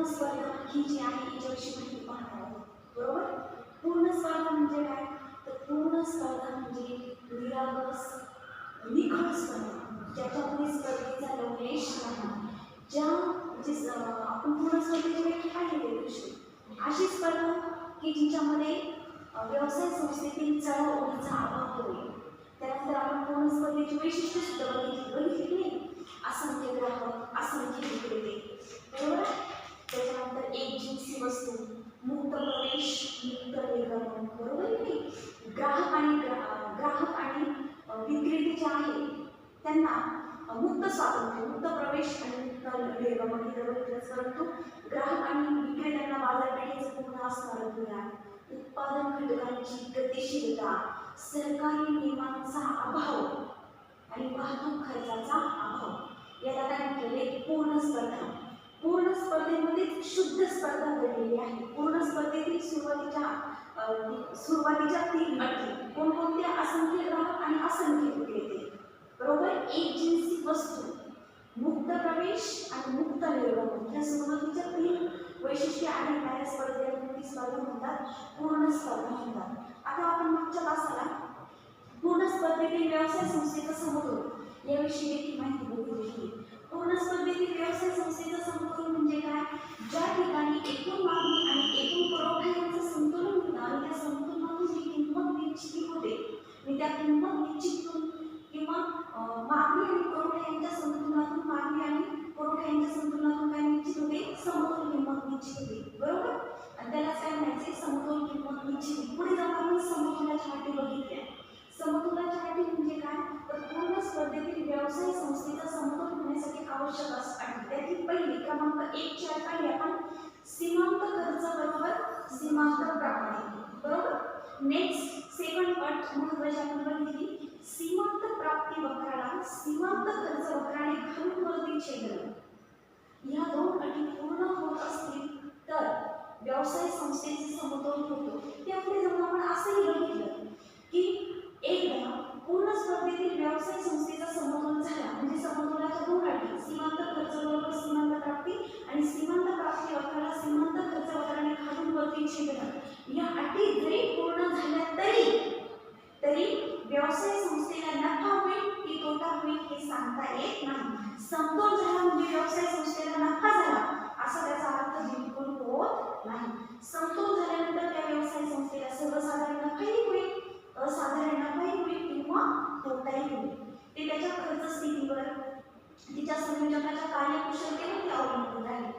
पूर्ण स्पर्धा ही जी आहे हिच्याविषयी माहिती पाहणार आहोत. बरोबर. पूर्ण स्पर्धा म्हणजे काय? तर पूर्ण स्पर्धा म्हणजे निरागस निखळ स्पर्धा, ज्याच्यामध्ये स्पर्धेचा लवलेश नाही. ज्या आपण पूर्ण स्पर्धेची व्याख्या पाहिली दिवशी अशी स्पर्धा की जिच्यामध्ये व्यवसाय संस्थेतील चढाओढीचा अभाव होईल. त्यानंतर आपण पूर्ण स्पर्धेची वैशिष्ट्य सुद्धा बघितली नाही. असंख्य ग्राहक, असंख्य विक्रेते, बरोबर. त्याच्यानंतर एक जिन्सी वस्तू, मुक्त प्रवेश, मुक्त निर्गमन, बरोबर नाही. ग्राहक आणि विक्रेते जे आहे त्यांना मुक्त स्वातंत्र्य, मुक्त प्रवेश आणि मुक्त निर्गमन हे बघितलंच. परंतु ग्राहक आणि विक्रेत्यांना बाजारपेठेचं पूर्ण असणारं ज्ञान, उत्पादन घटकांची गतिशीलता, सरकारी नियमांचा अभाव आणि वाहतूक खर्चाचा अभाव याला काय म्हटलेले? पूर्ण स्पर्धा. पूर्ण स्पर्धेमध्ये शुद्ध स्पर्धा घडलेली आहे. पूर्ण स्पर्धेतील सुरुवातीच्या 3 अटी कोणकोणत्या? असंख्य ग्राहक आणि असंख्य विक्रेते, बरोबर. एक जिन्सी वस्तू, मुक्त प्रवेश आणि मुक्त निर्गमन या सुरुवातीच्या 3 वैशिष्ट्ये आढळणाऱ्या स्पर्धेला ती स्पर्धा म्हणतात, पूर्ण स्पर्धा म्हणतात. आता आपण मागच्या तासाला पूर्ण स्पर्धेतील व्यवसाय संस्थेचा समतोल याविषयी देखील माहिती बघितली. पूर्ण स्पर्धेतील व्यवसाय संस्थेचा समतोल म्हणजे काय? ज्या ठिकाणी एकूण मागणी आणि एकूण पुरवठा यांचं संतुलन होतं आणि त्या संतुलनातून जी किंमत निश्चित होते आणि त्या किंमत निश्चित किंवा मागणी आणि पुरवठा यांच्या संतुलनातून काय निश्चित होते? समतोल किंमत निश्चित होते, बरोबर. आणि त्यालाच काय म्हणायचे? समतोल किंमत निश्चित. पुढे जाऊन आपण समतोलाच्या अटी बघितल्या. समतोलाच्या अटी म्हणजे काय? तर पूर्ण स्पर्धेतील व्यवसाय संस्थेचा समतोल होण्यासाठी आवश्यक असतात. त्यातील पहिली क्रमांक 1 ची अट पाहिली आपण, सीमांत खर्च बरोबर सीमांत प्राप्ती, बरोबर. नेक्स्ट सेकंड अट महत्त्वाची आपण बघितली, सीमांत प्राप्ती वक्राला सीमांत खर्च वक्राने घालून वरती छेदन. या 2 अटी पूर्ण होत असतील तर व्यवसाय संस्थेचे समतोल होतो. त्यापुढे जाऊन आपण असंही बघितलं की एकदा पूर्ण स्पर्धेतील व्यवसाय संस्थेचा समतोल झाला म्हणजे समतोलाच्या 2 अटी, सीमांत खर्च बरोबर सीमांत प्राप्ती आणि सीमांत प्राप्ती वक्राला सीमांत खर्च वक्राने घालून वरती छेदन. या अटी जरी पूर्ण झाल्या तरी व्यवसाय संस्थेला नफा होईल की तोटा होईल हे सांगता येत नाही. समतोल झाला म्हणजे व्यवसाय संस्थेला नफा झाला असा त्याचा अर्थ बिलकुल होत नाही. समतोल झाल्यानंतर त्या व्यवसाय संस्थेला सर्वसाधारण नफाही होईल, असाधारण नफाही होईल किंवा तोटाही होईल. ते त्याच्या खर्च स्थितीवर, तिच्या संयोजकाच्या कार्यकुशलतेवर अवलंबून राहील.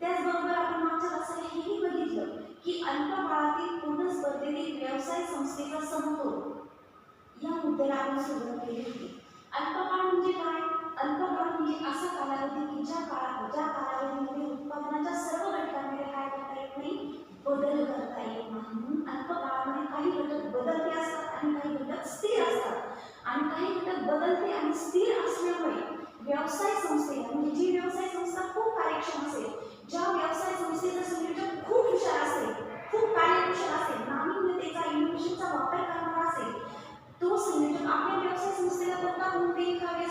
त्याचबरोबर आपण मागच्या तासाला हेही बघितलं की अल्प काळातील पूर्ण स्पर्धेतील व्यवसाय संस्थेचा समतोल या मुद्द्याला आपण सुरुवात केली होती. अल्पकाळ म्हणजे काय? अल्पकाळ म्हणजे असा कालावधी की ज्या कालावधीमध्ये उत्पादनाच्या सर्व घटकांमध्ये काय करता येत नाही? बदल करता येत नाही. म्हणून अल्पकाळामध्ये काही घटक बदलते असतात आणि काही घटक स्थिर असतात आणि काही घटक बदलते आणि स्थिर असल्यामुळे व्यवसाय संस्थेला म्हणजे जी व्यवसाय संस्था खूप कार्यक्षम असेल, ज्या व्यवसाय संस्थेचा संयोजक खूप हुशार असेल, खूप कार्यकुशल असेल, नाविन्यतेचा इनोव्हेशनचा वापर करणारा असेल, तो संयोजक आपल्या व्यवसाय संस्थेला तोटा होऊन देईल का नाही.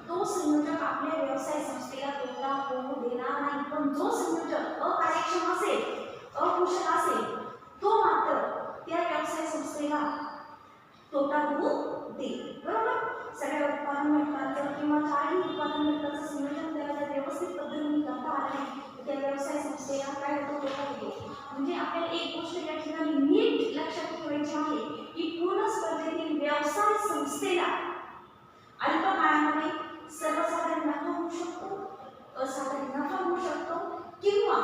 तो संयोजक आपल्या व्यवसाय संस्थेला तोटा होऊ देणार नाही. पण जो संयोजक अकार्यक्षम असेल, अकुशल असेल, तो मात्र त्या व्यवसाय संस्थेला तोटा होऊ देईल, बरोबर. सगळ्या उत्पादन घटकांचं किंवा काही उत्पादन घटकांचं संयोजन त्याला जर व्यवस्थित पद्धतीने करता आलं नाही त्या व्यवसाय संस्थेला काय होतो? तोटा होतो. म्हणजे आपल्याला एक गोष्ट या ठिकाणी नीट लक्षात ठेवायची आहे की पूर्ण स्पर्धेतील व्यवसाय संस्थेला अल्प काळामध्ये सर्वसाधारण नफा होऊ शकतो, असाधारण नफा होऊ शकतो किंवा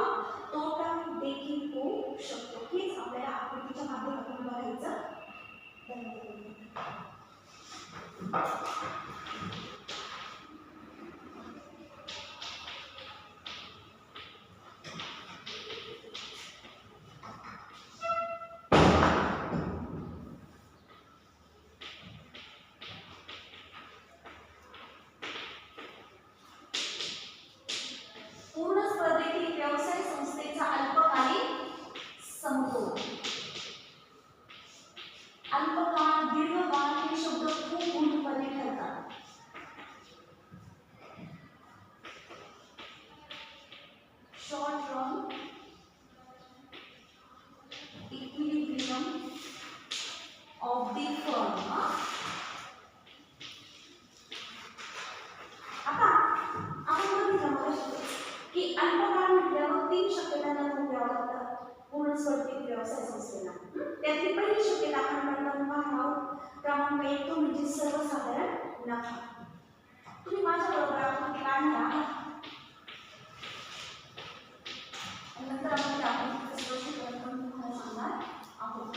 तोटा देखील होऊ शकतो. हेच आपल्याला आकृतीच्या माध्यमातून बघायचं. पूर्ण स्पर्धेतील व्यवसाय संस्थेचा अल्पकालीन समतोल. अल्पकाळ, दीर्घकाळ हे शब्द खूप महत्त्वाचे ठरतात. क्रमांक 1 तो म्हणजे सर्वसाधारण नफा. तुम्ही माझ्या बरोबर आकृती काढणार आणि नंतर आपण स्पष्टीकरण पण तुम्हाला सांगणार आहोत.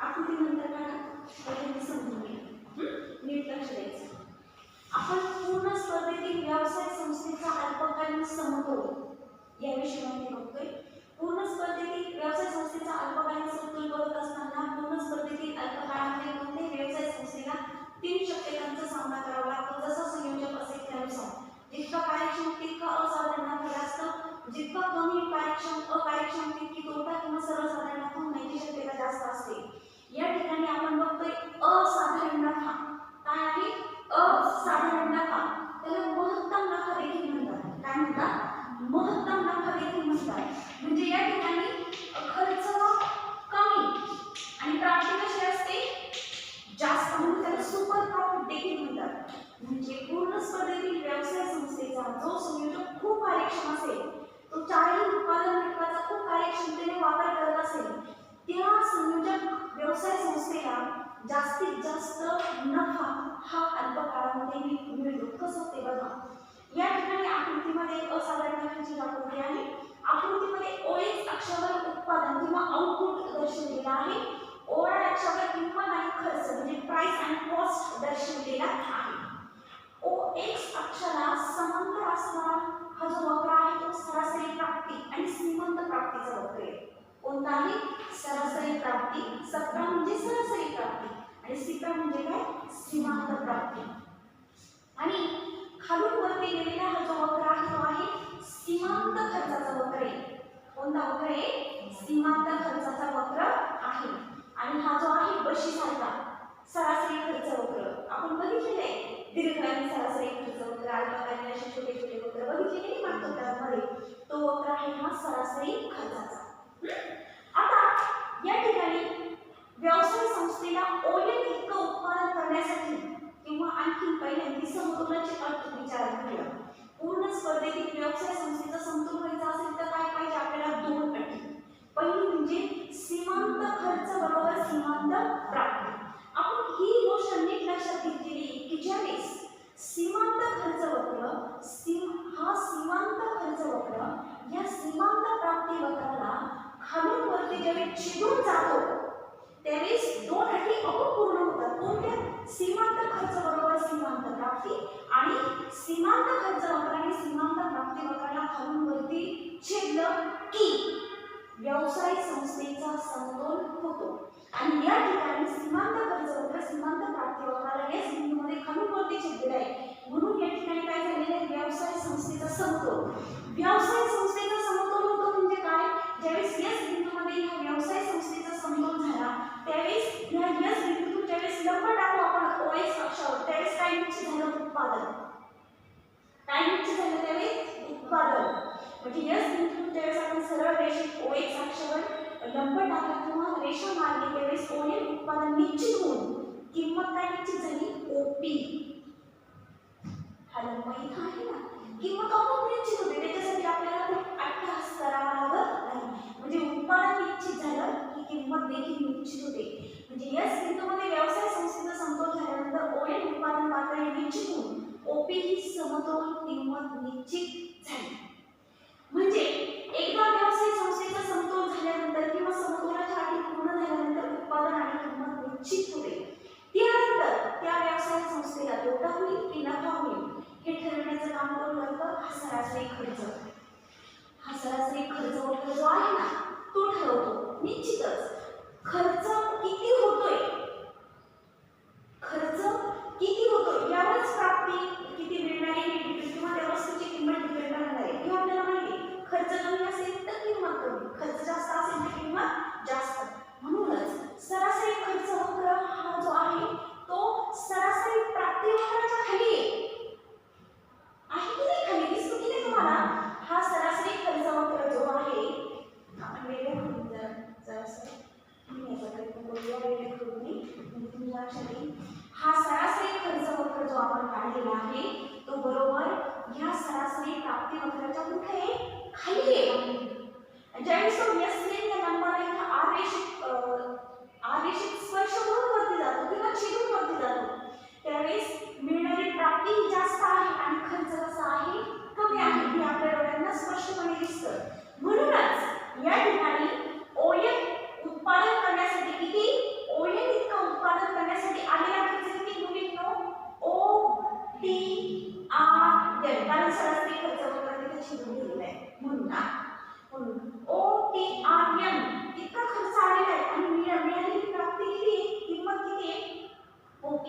आकृतीनंतर काय पहिले समजून घ्या. नीट लक्ष द्यायचं. आपण पूर्ण स्पर्धेतील व्यवसाय संस्थेचा अल्पकालीन समतोल याविषयी माहिती बघतोय. पूर्ण स्पर्धेतील व्यवसाय संस्थेचा अल्पकालीन समतोल बघत असताना पूर्ण स्पर्धेतील अल्पकाळामध्ये कोणत्याही व्यवसाय संस्थेला 3 शक्यतांचा सामना करावा लागतो. जसा संयोजक असेल त्यानुसार जितका कार्यक्षम तितका असाधारण नफा जास्त, जितका कमी अकार्यक्षम तितकी तोटा किंवा सर्वसाधारण नफा होण्याची शक्यता जास्त असते. या ठिकाणी आपण बघतोय असाधारण नफा. काय आहे? असाधारण नफा. त्याला जास्तीत जास्त नफा हा अल्प काळामध्ये मिळतो. कसं ते बघा, या ठिकाणी आकृतीमध्ये एक असाधारण नफ्याची आकृती आहे. आकृतीमध्ये OX अक्षावर उत्पादन किंवा आउटपुट दर्शविलेलं आहे. OY अक्षावर किंमत आणि खर्च म्हणजे प्राइस आणि कॉस्ट दर्शविलेला आहे. OX अक्षाला समांतर असणारा हा जो वक्र आहे तो सरासरी प्राप्ती आणि सीमांत प्राप्तीचा वक्र आहे. कोणता आहे? सरासरी प्राप्ती. सप्रा म्हणजे सरासरी प्राप्ती आणि सीप्रा म्हणजे काय? सीमांत प्राप्ती. आणि खालून वरती गेलेला हा जो वक्र आहे तो आहे सीमांत खर्चाचा वक्र आहे. कोणता वक्र आहे? सीमांत खर्चाचा वक्र आहे. आणि हा जो आहे बशीसारखा सरासरी खर्च वक्र आपण बघितलेले आहे. दीर्घकालीन सरासरी खर्च वक्र, अल्पकालीन असे छोटे छोटे वक्र बघितलेले मागच्या क्लासमध्ये. तो वक्र आहे हा सरासरी खर्चाचा. आता या ठिकाणी व्यवसाय संस्थेला OM इतकं उत्पादन करण्यासाठी किंवा आणखी पहिल्यांदा समतोलाची अट विचारात घेऊया. पूर्ण स्पर्धेतील व्यवसाय संस्थेचा समतोल व्हायचा असेल तर काय पाहिजे आपल्याला? दोन अटी. पहिली म्हणजे सीमांत खर्च बरोबर सीमांत प्राप्ती. आपण ही गोष्ट नीट लक्षात घेतलेली की ज्यावेळेस सीमांत खर्च वक्र हा सीमांत खर्च वक्र या सीमांत प्राप्ती वक्राला खालून वरती ज्यावेळेस छेदून जातो त्यावेळेस दोन अटी पूर्ण होतात. कोणत्या? सीमांत खर्च बरोबर सीमांत प्राप्ती आणि सीमांत खर्च वक्र आणि सीमांत प्राप्ती वक्राला खालून वरती छेदलं की व्यवसाय संस्थेचा समतोल होतो. आणि या ठिकाणी सीमांत खर्च वक्र सीमांत प्राप्ती वक्राला या बिंदूमध्ये खालून वरती छेदलेलं आहे. म्हणून या ठिकाणी काय झालेलं आहे? व्यवसाय संस्थेचा समतोल. व्यवसाय संस्थेचा समतोल होतो म्हणजे काय? ज्यावेळेस एस बिंदूमध्ये ह्या व्यवसाय संस्थेचा समतोल झाला त्यावेळेस ह्या एस बिंदूतून ज्यावेळेस लंब टाकू आपण OX अक्षावर त्यावेळेस काय निश्चित झालं? उत्पादन. काय निश्चित झालं त्यावेळेस? उत्पादन. म्हणजे एस बिंदूतून ज्यावेळेस आपण सरळ रेषेत OX अक्षावर लंब टाकला किंवा रेषा मारली त्यावेळेस OM उत्पादन निश्चित होऊन किंमत काय निश्चित झाली? OP. हा लंब इथं आहे ना, किंमत आपोआप निश्चित होते. त्याच्यासाठी आपल्याला खूप अट्टहास करावा लागत नाही. म्हणजे उत्पादन निश्चित झालं की किंमत देखील निश्चित होते. म्हणजे एस बिंदूमध्ये व्यवसाय संस्थेचा समतोल झाल्यानंतर OM उत्पादन पातळी निश्चित होऊन OP ही समतोल किंमत निश्चित झाली. म्हणजे एकदा व्यवसाय संस्थेचा समतोल झाल्यानंतर किंवा समतोलाच्या अटी पूर्ण झाल्यानंतर उत्पादन आणि किंमत निश्चित होते. त्यानंतर त्या व्यवसाय संस्थेला तोटा होईल की नफा होईल हे ठरवण्याचं काम कोण करतं? हा सरासरी खर्च. हा सरासरी खर्च वक्र जो आहे ना तो ठरवतो. निश्चितच खर्च किती होतोय, खर्च किती होतोय यावरच प्राप्ती किती मिळणार आहे किंवा त्या वस्तूची किंमत डिपेंड राहणार आहे. हे आपल्याला माहिती आहे. खर्च कमी असेल तर किंमत कमी, खर्च जास्त असेल तर किंमत जास्त. म्हणूनच सरासरी खर्च वक्र हा जो आहे तो सरासरी प्राप्ती वक्राच्या खाली आहे की नाही? खाली दिसतो की नाही तुम्हाला? हा सरासरी खर्च वक्र जो आहे आपण वेगळे करून जरासं याचा प्रयत्न करूया. वेगळे करून तुम्ही लक्षात येईल. हा सरासरी खर्च वक्र जो आपण काढलेला आहे तो बरोबर ह्या सरासरी प्राप्ती वक्राच्या कुठे आहे? खाली आहे. ज्यावेळेस तो एस या लंबाने आर रेषेत स्पर्श करून वरती जातो किंवा छेदून वरती जातो त्यावेळेस मिळणारी प्राप्ती ही जास्त आहे आणि खर्च कसा आहे? कमी आहे. हे आपल्या डोळ्यांना स्पष्टपणे दिसतं. म्हणूनच या ठिकाणी OM उत्पादन करण्यासाठी किती? OM इतकं उत्पादन करण्यासाठी आलेला खर्च किती मुलींनो? OTRN. कारण सरासरी खर्च वक्र तिथे छेदून गेलेला आहे म्हणून OTRN इतका खर्च आलेला आहे आणि मिळालेली प्राप्ती किती आहे? किंमत किती आहे? OP.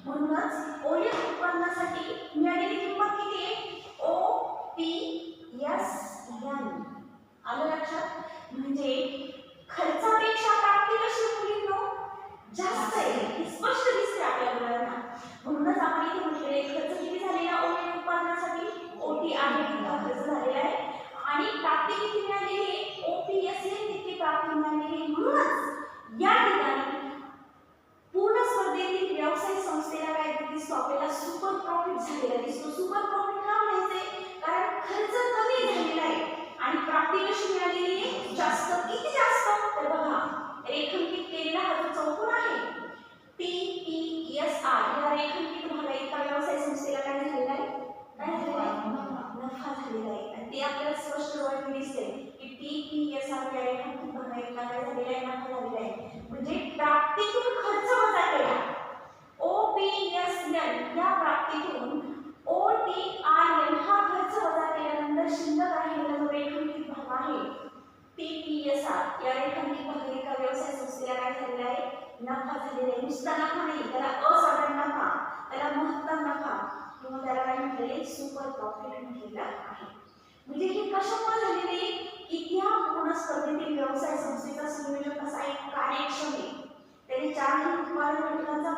म्हणूनच OM उत्पादनासाठी मिळालेली किंमत किती आहे? OPSN. आलं लक्षात? म्हणजे खर्चापेक्षा प्राप्ती कशी मुलींनो? जास्त आहे. हे स्पष्ट दिसते आपल्या डोळ्यांना. म्हणूनच आपण इथे म्हटलेले खर्च किती झालेला OM उत्पादनासाठी? OTRN इतका खर्च झालेला आहे आणि प्राप्ती किती मिळालेली आहे? OPSN इतकी प्राप्ती मिळालेली आहे. म्हणूनच या ठिकाणी पूर्ण स्पर्धेतील व्यवसाय संस्थेला काय दिसतो? आपल्याला सुपर प्रॉफिट झालेला दिसतो. सुपर प्रॉफिट का म्हणायचे? कारण खर्च कमी झालेला आहे आणि प्राप्ती कशी मिळालेली आहे? जास्त. किती जास्त? तर बघा रेखांकित केलेला हा जो चौकोन आहे TPSR या रेखांकित भागायिका व्यवसाय संस्थेला काय झालेलं आहे? काय झालेलं आहे? नफा झालेला आहे. आणि ते आपल्याला स्पष्ट डोळ्यांनी दिसते की TPSR या रेखांकित भागायिका काय झालेला आहे? नफा झालेला आहे. म्हणजे प्राप्तीतून खर्च वजा केला. OPSN या प्राप्तीतून OTRN हा खर्च वजा केल्यानंतर शिल्लक राहिलेला जो रेखांकित भाग आहे TPSR या रेखांकित भागायिका व्यवसाय संस्थेला काय झालेला आहे? नफा झालेला आहे. नुसता नफा नाही, त्याला असाधारण नफा, त्याला महत्तम नफा किंवा त्याला काय म्हटलेले? सुपर प्रॉफिट म्हटलेलं आहे. म्हणजे हे कशामुळे झालेले की त्या पूर्ण स्पर्धेतील व्यवसाय संस्थेचा संयोजक असा एक कार्यक्षम आहे. त्याने चारही उत्पादन घटकांचा